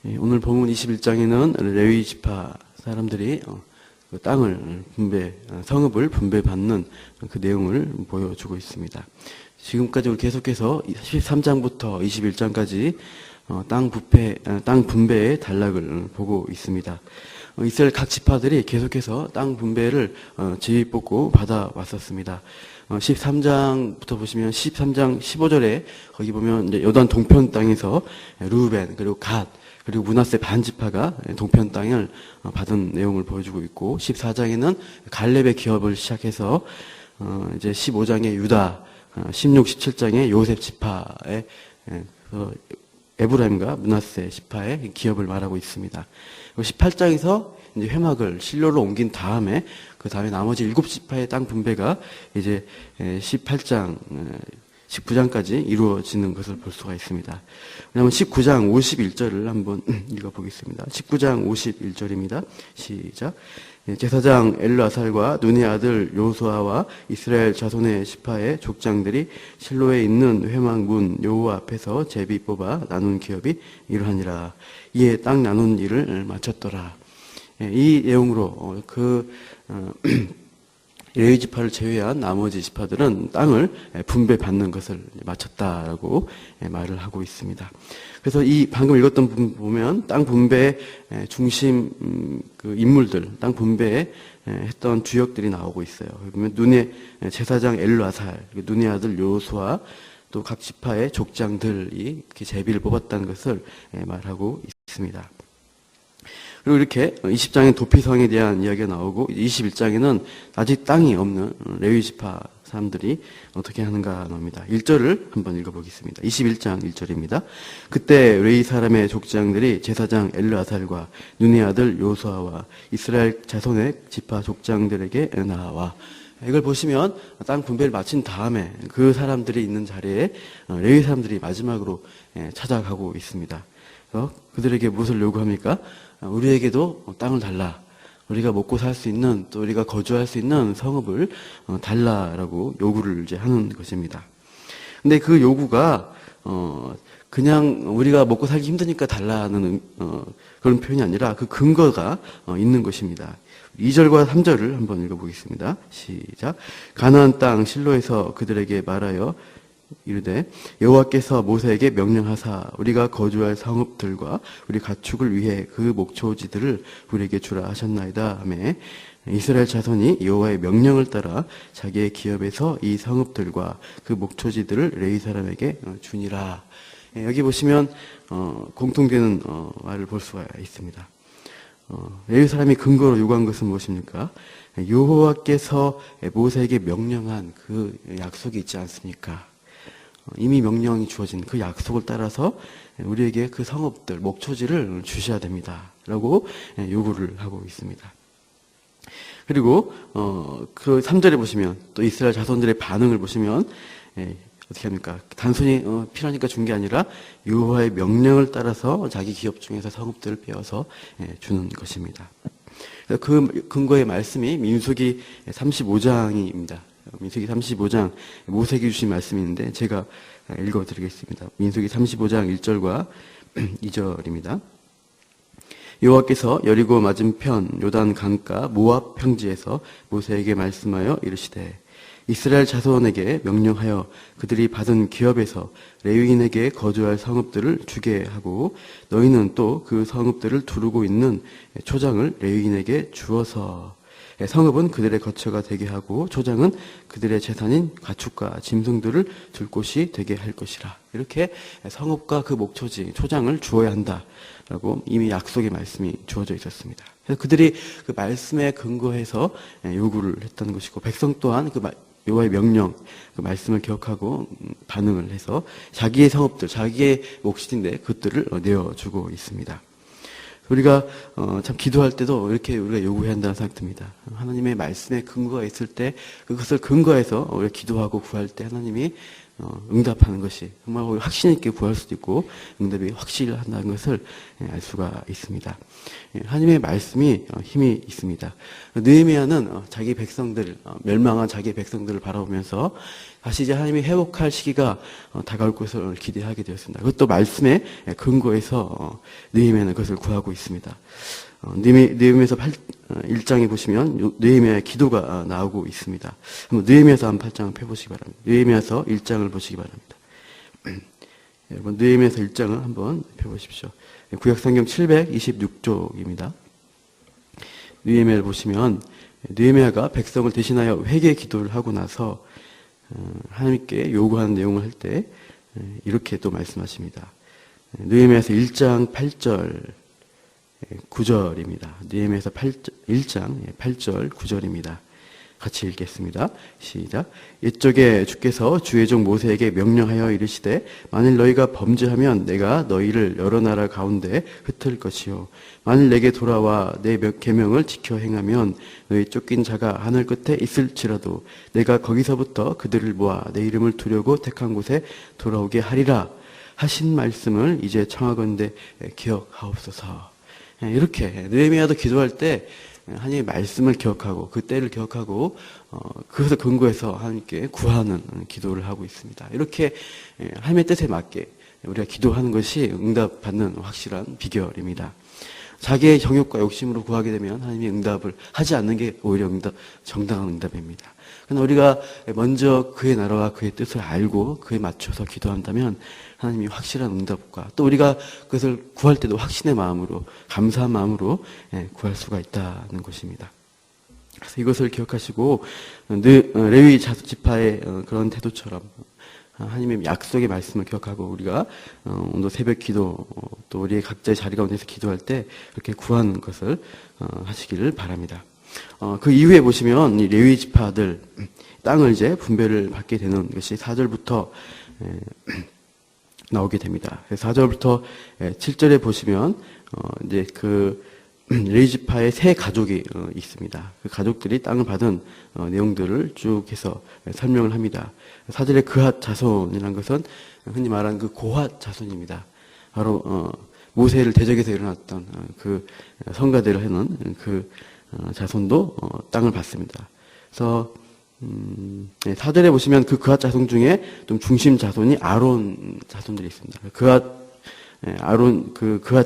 오늘 본문 21장에는 레위 지파 사람들이 그 땅을 성읍을 분배받는 그 내용을 보여주고 있습니다. 지금까지 우리 계속해서 13장부터 21장까지 땅 분배의 단락을 보고 있습니다. 이스라엘 각 지파들이 계속해서 땅 분배를 제비뽑고 받아왔었습니다. 13장부터 보시면 13장 15절에 거기 보면 이제 요단 동편 땅에서 르우벤 그리고 갓 그리고 므낫세 반 지파가 동편 땅을 받은 내용을 보여주고 있고 14장에는 갈렙의 기업을 시작해서 이제 15장에 유다, 16, 17장에 요셉 지파의 에브라임과 므낫세 지파의 기업을 말하고 있습니다. 18장에서 이제 회막을 실로로 옮긴 다음에 그 다음에 나머지 7지파의 땅 분배가 이제 18장, 19장까지 이루어지는 것을 볼 수가 있습니다. 왜냐하면 19장 51절을 한번 읽어보겠습니다. 19장 51절입니다. 시작. 제사장 엘르아살과 눈의 아들 요수아와 이스라엘 자손의 지파의 족장들이 실로에 있는 회막 문 여호와 앞에서 제비 뽑아 나눈 기업이 이러하니라. 이에 땅 나눈 일을 마쳤더라. 이 내용으로 레위 지파를 제외한 나머지 지파들은 땅을 분배받는 것을 마쳤다라고 말을 하고 있습니다. 그래서 이 방금 읽었던 부분 보면 땅 분배의 중심 그 인물들, 땅 분배에 했던 주역들이 나오고 있어요. 보면 눈의 제사장 엘르아살, 눈의 아들 요수아, 또 각 지파의 족장들이 이렇게 제비를 뽑았다는 것을 말하고 있습니다. 그리고 이렇게 20장에 도피성에 대한 이야기가 나오고 21장에는 아직 땅이 없는 레위 지파 사람들이 어떻게 하는가 나옵니다. 1절을 한번 읽어보겠습니다. 21장 1절입니다. 그때 레위 사람의 족장들이 제사장 엘르아살과 눈의 아들 요수아와 이스라엘 자손의 지파 족장들에게 나와. 이걸 보시면 땅 분배를 마친 다음에 그 사람들이 있는 자리에 레위 사람들이 마지막으로 찾아가고 있습니다. 그래서 그들에게 무엇을 요구합니까? 우리에게도 땅을 달라. 우리가 먹고 살 수 있는, 또 우리가 거주할 수 있는 성읍을 달라라고 요구를 이제 하는 것입니다. 근데 그 요구가 그냥 우리가 먹고 살기 힘드니까 달라는 그런 표현이 아니라 그 근거가 있는 것입니다. 2절과 3절을 한번 읽어보겠습니다. 시작. 가나안 땅 실로에서 그들에게 말하여 이르되 여호와께서 모세에게 명령하사 우리가 거주할 성읍들과 우리 가축을 위해 그 목초지들을 우리에게 주라 하셨나이다 하매 이스라엘 자손이 여호와의 명령을 따라 자기의 기업에서 이 성읍들과 그 목초지들을 레위 사람에게 주니라. 여기 보시면 공통되는 말을 볼 수가 있습니다. 레위 사람이 근거로 요구한 것은 무엇입니까? 여호와께서 모세에게 명령한 그 약속이 있지 않습니까? 이미 명령이 주어진 그 약속을 따라서 우리에게 그 성읍들, 목초지를 주셔야 됩니다. 라고 요구를 하고 있습니다. 그리고 그 3절에 보시면 또 이스라엘 자손들의 반응을 보시면 어떻게 합니까? 단순히 필요하니까 준 게 아니라 여호와의 명령을 따라서 자기 기업 중에서 성읍들을 빼어서 주는 것입니다. 그 근거의 말씀이 민수기 35장입니다. 민수기 35장 모세에게 주신 말씀이 있는데 제가 읽어드리겠습니다. 민수기 35장 1절과 2절입니다. 여호와께서 여리고 맞은편 요단 강가 모압 평지에서 모세에게 말씀하여 이르시되 이스라엘 자손에게 명령하여 그들이 받은 기업에서 레위인에게 거주할 성읍들을 주게 하고 너희는 또 그 성읍들을 두르고 있는 초장을 레위인에게 주어서 성읍은 그들의 거처가 되게 하고 초장은 그들의 재산인 가축과 짐승들을 둘 곳이 되게 할 것이라. 이렇게 성읍과 그 목초지, 초장을 주어야 한다라고 이미 약속의 말씀이 주어져 있었습니다. 그래서 그들이 그 말씀에 근거해서 요구를 했던 것이고 백성 또한 그 여호와의 명령, 그 말씀을 기억하고 반응을 해서 자기의 성읍들, 자기의 몫인데 그것들을 내어주고 있습니다. 우리가 참 기도할 때도 이렇게 우리가 요구해야 한다는 생각이 듭니다. 하나님의 말씀에 근거가 있을 때 그것을 근거해서 우리가 기도하고 구할 때 하나님이 응답하는 것이 정말 확신 있게 구할 수도 있고 응답이 확실한다는 것을 알 수가 있습니다. 하나님의 말씀이 힘이 있습니다. 느헤미야는 자기 백성들, 멸망한 자기 백성들을 바라보면서 다시 이제 하나님이 회복할 시기가 다가올 것을 기대하게 되었습니다. 그것도 말씀에 근거해서 느헤미야는 그것을 구하고 있습니다. 느헤미야서 1장에 보시면 느헤미야의 기도가 나오고 있습니다. 한번 느헤미야서 한 8장을 펴보시기 바랍니다. 느헤미야서 1장을 보시기 바랍니다. 여러분 느헤미야서 1장을 한번 펴보십시오. 구약성경 726쪽입니다. 느헤미야를 보시면 느헤미야가 백성을 대신하여 회개 기도를 하고 나서 하나님께 요구하는 내용을 할 때 이렇게 또 말씀하십니다. 느헤미야서 1장 8절 9절입니다. 느헤미야서 1장 8절 9절입니다. 같이 읽겠습니다. 시작. 옛적에 주께서 주의 종 모세에게 명령하여 이르시되 만일 너희가 범죄하면 내가 너희를 여러 나라 가운데 흩을 것이요 만일 내게 돌아와 내 계명을 지켜 행하면 너희 쫓긴 자가 하늘 끝에 있을지라도 내가 거기서부터 그들을 모아 내 이름을 두려고 택한 곳에 돌아오게 하리라 하신 말씀을 이제 청하건대 기억하옵소서. 이렇게 느헤미야도 기도할 때 하나님의 말씀을 기억하고 그 때를 기억하고 그것을 근거해서 하나님께 구하는 기도를 하고 있습니다. 이렇게 하나님의 뜻에 맞게 우리가 기도하는 것이 응답받는 확실한 비결입니다. 자기의 정욕과 욕심으로 구하게 되면 하나님이 응답을 하지 않는 게 오히려 정당한 응답입니다. 그러나 우리가 먼저 그의 나라와 그의 뜻을 알고 그에 맞춰서 기도한다면 하나님이 확실한 응답과 또 우리가 그것을 구할 때도 확신의 마음으로 감사한 마음으로 구할 수가 있다는 것입니다. 그래서 이것을 기억하시고 레위 지파의 그런 태도처럼 하나님의 약속의 말씀을 기억하고 우리가 오늘 새벽 기도 또 우리의 각자의 자리 가운데서 기도할 때 그렇게 구하는 것을 하시기를 바랍니다. 그 이후에 보시면 이 레위 지파들 땅을 이제 분배를 받게 되는 것이 4절부터 나오게 됩니다. 4절부터 7절에 보시면 이제 그 레위 지파의 세 가족이 있습니다. 그 가족들이 땅을 받은 내용들을 쭉 해서 설명을 합니다. 4절에 그핫 자손이라는 것은 흔히 말하는 그 고핫 자손입니다. 바로 모세를 대적해서 일어났던 그 성가대를 하는 그 자손도 땅을 받습니다. 그래서 4절에 보시면 그 그핫 자손 중에 좀 중심 자손이 아론 자손들이 있습니다. 그핫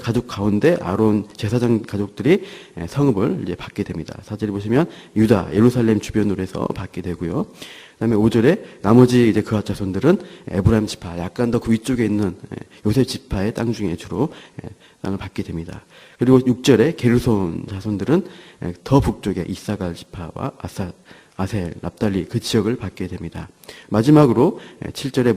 가족 가운데 아론 제사장 가족들이 성읍을 이제 받게 됩니다. 4절에 보시면 유다, 예루살렘 주변으로 해서 받게 되고요. 그다음에 5절에 나머지 이제 그핫 자손들은 에브라임 지파, 약간 더 그 위쪽에 있는 요셉 지파의 땅 중에 주로 땅을 받게 됩니다. 그리고 6절에 게르손 자손들은 더 북쪽에 이사갈 지파와 아셀, 납달리 그 지역을 받게 됩니다. 마지막으로 7절에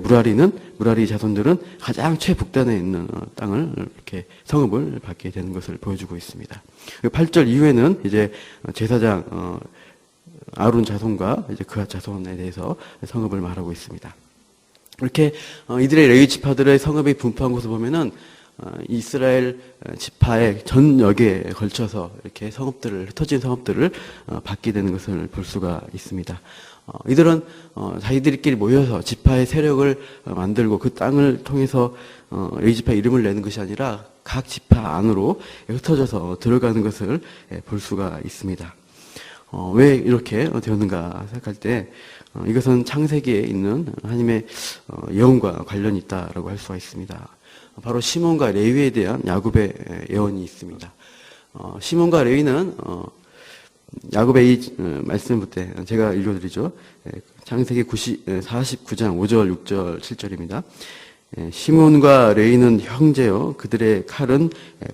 무라리 자손들은 가장 최북단에 있는 땅을 이렇게 성읍을 받게 되는 것을 보여주고 있습니다. 8절 이후에는 이제 제사장 아론 자손과 이제 그핫 자손에 대해서 성읍을 말하고 있습니다. 이렇게 이들의 레위 지파들의 성읍이 분포한 것을 보면은 이스라엘 지파의 전역에 걸쳐서 이렇게 흩어진 성읍들을 받게 되는 것을 볼 수가 있습니다. 이들은 자기들끼리 모여서 지파의 세력을 만들고 그 땅을 통해서 레위 지파 이름을 내는 것이 아니라 각 지파 안으로 흩어져서 들어가는 것을 볼 수가 있습니다. 왜 이렇게 되었는가 생각할 때 이것은 창세기에 있는 하나님의 예언과 관련이 있다라고 할 수가 있습니다. 바로 시몬과 레위에 대한 야곱의 예언이 있습니다. 시몬과 레위는 야곱의 이 말씀을 때 제가 읽어드리죠. 창세기 49장 5절, 6절, 7절입니다. 시몬과 레위는 형제요 그들의 칼은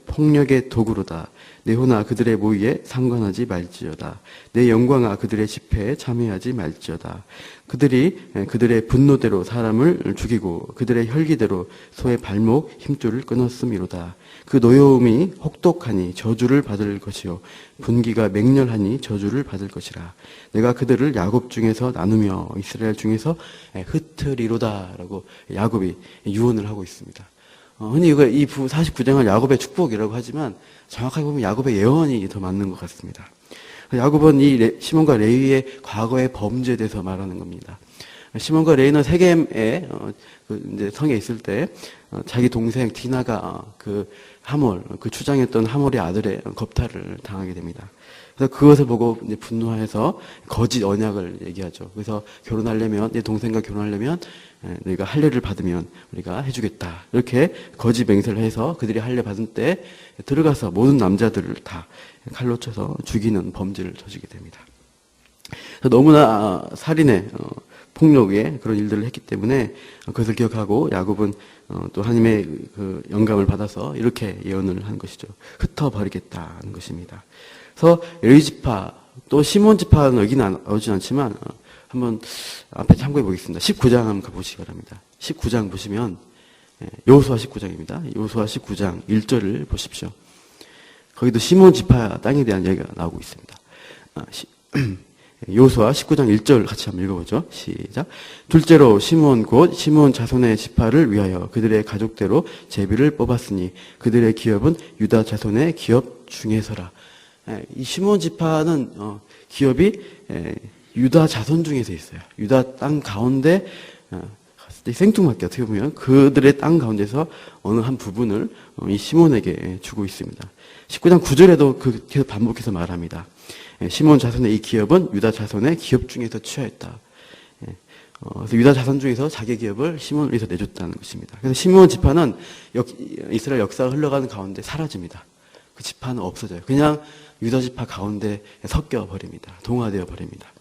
폭력의 도구로다. 내 호나 그들의 모의에 상관하지 말지어다. 내 영광아 그들의 집회에 참여하지 말지어다. 그들이 그들의 분노대로 사람을 죽이고 그들의 혈기대로 소의 발목 힘줄을 끊었음이로다. 그 노여움이 혹독하니 저주를 받을 것이요 분기가 맹렬하니 저주를 받을 것이라. 내가 그들을 야곱 중에서 나누며 이스라엘 중에서 흩으리로다 라고 야곱이 유언을 하고 있습니다. 흔히 이 49장을 야곱의 축복이라고 하지만 정확하게 보면 야곱의 예언이 더 맞는 것 같습니다. 야곱은 이 시몬과 레위의 과거의 범죄에 대해서 말하는 겁니다. 시몬과 레이는 세겜에 이제 성에 있을 때 자기 동생 디나가 그 하몰, 그 추장했던 하몰의 아들의 겁탈을 당하게 됩니다. 그래서 그것을 보고 이제 분노해서 거짓 언약을 얘기하죠. 그래서 결혼하려면, 내 동생과 결혼하려면 너희가 할례를 받으면 우리가 해주겠다. 이렇게 거짓 맹세를 해서 그들이 할례 받은 때 들어가서 모든 남자들을 다 칼로 쳐서 죽이는 범죄를 저지르게 됩니다. 너무나 살인의 폭력의 그런 일들을 했기 때문에 그것을 기억하고 야곱은 또 하나님의 그 영감을 받아서 이렇게 예언을 한 것이죠. 흩어버리겠다는 것입니다. 그래서 레위 지파 또 시몬 지파는 여기는 나오진 않지만 한번 앞에 참고해 보겠습니다. 19장 한번 가보시기 바랍니다. 19장 보시면 여호수아 19장입니다. 여호수아 19장 1절을 보십시오. 거기도 시몬 지파 땅에 대한 이야기가 나오고 있습니다. 여호수아 19장 1절 같이 한번 읽어보죠. 시작. 둘째로 시몬 곧 시몬 자손의 지파를 위하여 그들의 가족대로 제비를 뽑았으니 그들의 기업은 유다 자손의 기업 중에서라. 이 시몬 지파는 기업이 유다 자손 중에서 있어요. 유다 땅 가운데 생뚱맞게 어떻게 보면 그들의 땅 가운데서 어느 한 부분을 이 시몬에게 주고 있습니다. 19장 9절에도 계속 반복해서 말합니다. 시몬 자손의 이 기업은 유다 자손의 기업 중에서 취하였다. 그래서 유다 자손 중에서 자기 기업을 시몬을 위해서 내줬다는 것입니다. 그래서 시몬 지파는 이스라엘 역사가 흘러가는 가운데 사라집니다. 그 지파는 없어져요. 그냥 유다 지파 가운데 섞여 버립니다. 동화되어 버립니다.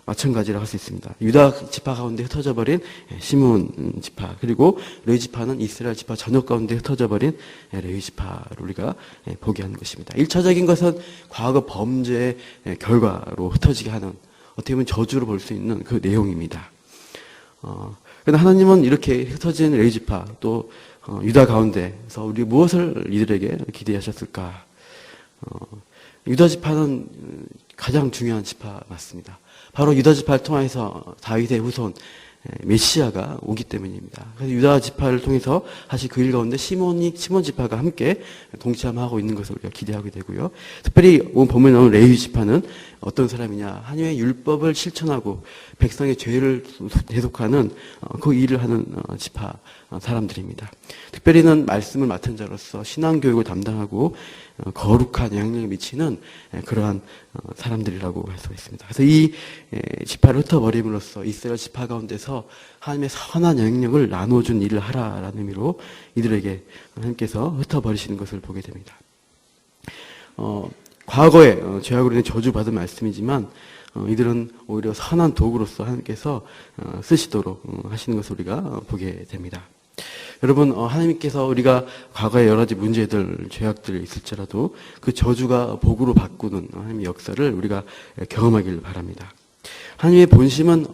마찬가지로 할 수 있습니다. 유다 지파 가운데 흩어져 버린 시몬 지파, 그리고 레위 지파는 이스라엘 지파 전역 가운데 흩어져 버린 레위 지파를 우리가 보게 하는 것입니다. 1차적인 것은 과거 범죄의 결과로 흩어지게 하는, 어떻게 보면 저주로 볼 수 있는 그 내용입니다. 그러나 하나님은 이렇게 흩어진 레위 지파 또 유다 가운데서 우리 무엇을 이들에게 기대하셨을까? 유다 지파는 가장 중요한 지파 맞습니다. 바로 유다 지파를 통해서 다윗의 후손 메시아가 오기 때문입니다. 그래서 유다 지파를 통해서 다시 그 일 가운데 시몬 지파가 함께 동참하고 있는 것을 우리가 기대하게 되고요. 특별히 오늘 본문에 나오는 레위 지파는 어떤 사람이냐? 하나님의 율법을 실천하고 백성의 죄를 대속하는 그 일을 하는 지파 사람들입니다. 특별히는 말씀을 맡은 자로서 신앙교육을 담당하고 거룩한 영향력을 미치는 그러한 사람들이라고 할 수가 있습니다. 그래서 이 지파를 흩어버림으로써 이스라엘 지파 가운데서 하나님의 선한 영향력을 나눠준 일을 하라라는 의미로 이들에게 하나님께서 흩어버리시는 것을 보게 됩니다. 과거에 죄악으로 인해 저주받은 말씀이지만 이들은 오히려 선한 도구로서 하나님께서 쓰시도록 하시는 것을 우리가 보게 됩니다. 여러분, 하나님께서 우리가 과거에 여러 가지 문제들, 죄악들이 있을지라도 그 저주가 복으로 바꾸는 하나님의 역사를 우리가 경험하길 바랍니다. 하나님의 본심은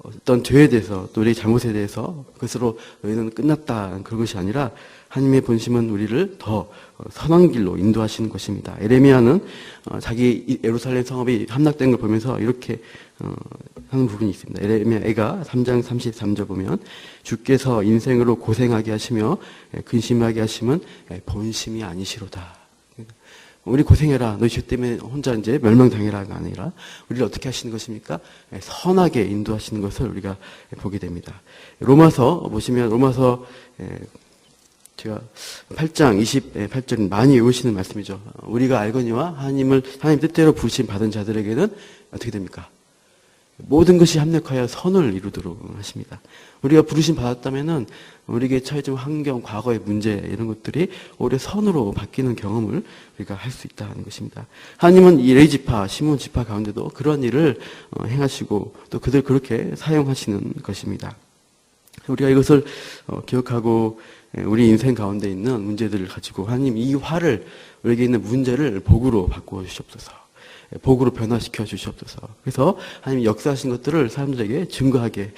어떤 죄에 대해서 또 우리의 잘못에 대해서 그것으로 너희는 끝났다 그런 것이 아니라 하나님의 본심은 우리를 더 선한 길로 인도하시는 것입니다. 에레미야는 자기 예루살렘 성읍이 함락된 걸 보면서 이렇게 하는 부분이 있습니다. 에레미야가 3장 33절 보면 주께서 인생으로 고생하게 하시며 근심하게 하심은 본심이 아니시로다. 우리 고생해라. 너희 죄 때문에 혼자 이제 멸망당해라가 아니라 우리를 어떻게 하시는 것입니까? 선하게 인도하시는 것을 우리가 보게 됩니다. 로마서 보시면 로마서 제가 8장 28절은 많이 외우시는 말씀이죠. 우리가 알거니와 하나님 뜻대로 부르심 받은 자들에게는 어떻게 됩니까? 모든 것이 합력하여 선을 이루도록 하십니다. 우리가 부르심 받았다면은 우리에게 처해진 환경, 과거의 문제 이런 것들이 오히려 선으로 바뀌는 경험을 우리가 할 수 있다는 것입니다. 하나님은 이 레위 지파, 시몬 지파 가운데도 그런 일을 행하시고 또 그들 그렇게 사용하시는 것입니다. 우리가 이것을 기억하고 우리 인생 가운데 있는 문제들을 가지고 하나님 이 화를, 우리에게 있는 문제를 복으로 바꾸어 주시옵소서. 복으로 변화시켜 주시옵소서. 그래서 하나님이 역사하신 것들을 사람들에게 증거하게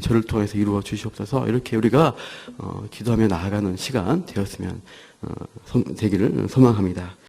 저를 통해서 이루어 주시옵소서. 이렇게 우리가 기도하며 나아가는 시간 되었으면 되기를 소망합니다.